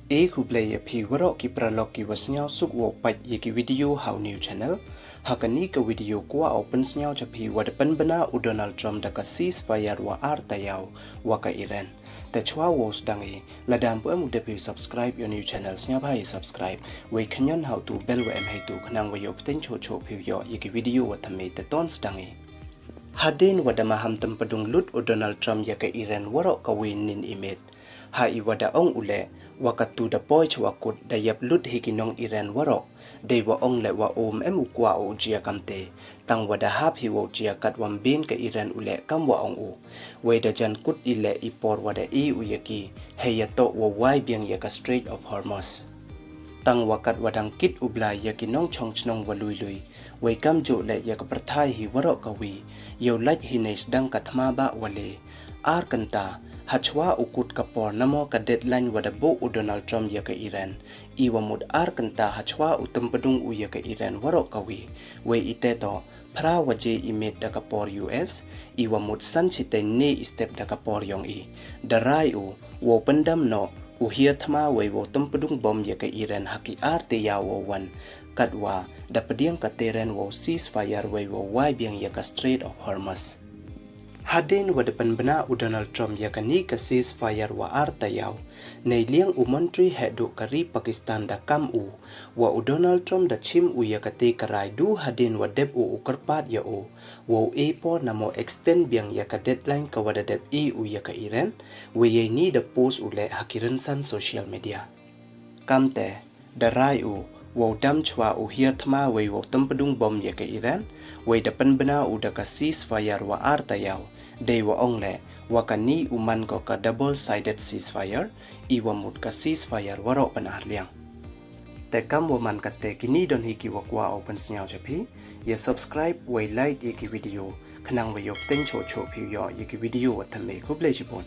who play a p waroh ki pralog ki wasnyao suk wo pat ye ki video how new channel hakani ka video kwa open snyao chapi wa pynbna u Donald Trump da ka ceasefire wa tayau wa ka Iran ta chwa wos dangi ladam pu mu de subscribe your new channel snya bhai subscribe we khanyon how to bell wa em hai tu khnang wa yo pten cho phi yo ye ki video wa thame te tons dangi hadin wada maham tampadung lut u Donald Trump ya ka Iran waroh ka win nin imet ha I wada ong ule wakatu da boy chwakut da yap lut hikinong Iran waroh de wa ong le wa emu kwa o jia kamte tang wada hap hi wo jia kat wam bin ka Iran ule kam wa ong u we da jan kut ile ipor wada u yaki heyato wa wai biang ya ka Strait of Hormuz tang wakat wadang kit ubla yakinong chongchnong walui we kam jo le ya ka prathai hi waroh ka wi yo laj hines dang ka thma ba wale kanta Hachwa ukut kapor namo ka deadline wada bo u Donald Trump ya ka Iran iwa mud kanta Hachwa utampadung u ya ka Iran waroh kawi we ite to pra waje imet da kapor US iwa mud san chite ne step da kapor yong I darai u wo pendam no u hia thma we wo tampadung bom ya ka Iran haki te ya wo wan kadwa da pediang ka teren wo ceasefire we wo wai biang ya ka Strait of Hormuz hadin wada pynbna u Donald Trump ya kani ka ceasefire wa tayau nei liang u menteri hedu kari Pakistan da kam u wa u Donald Trump da chim u ya kate karai du hadin wa deb u karpat ya u wo po namo extend biang ya ka deadline ka wada deb u ya ka Iran we ye ni da post u le hakiran san social media kamte da rai u wo dam chwa u hia thma we wo tampadung bom ya ka Iran we da pynbna u da ka ceasefire wa tayau de wa ong le wa kani uman ko ka double sided ceasefire iwa mut ka ceasefire waroh Pnar liang te kam wo man ka te kini don hi ki wa kwa open snyao chapi ye subscribe we like ye ki video khnang we yo ten cho phi yo ye ki video wa thame ko ple chipon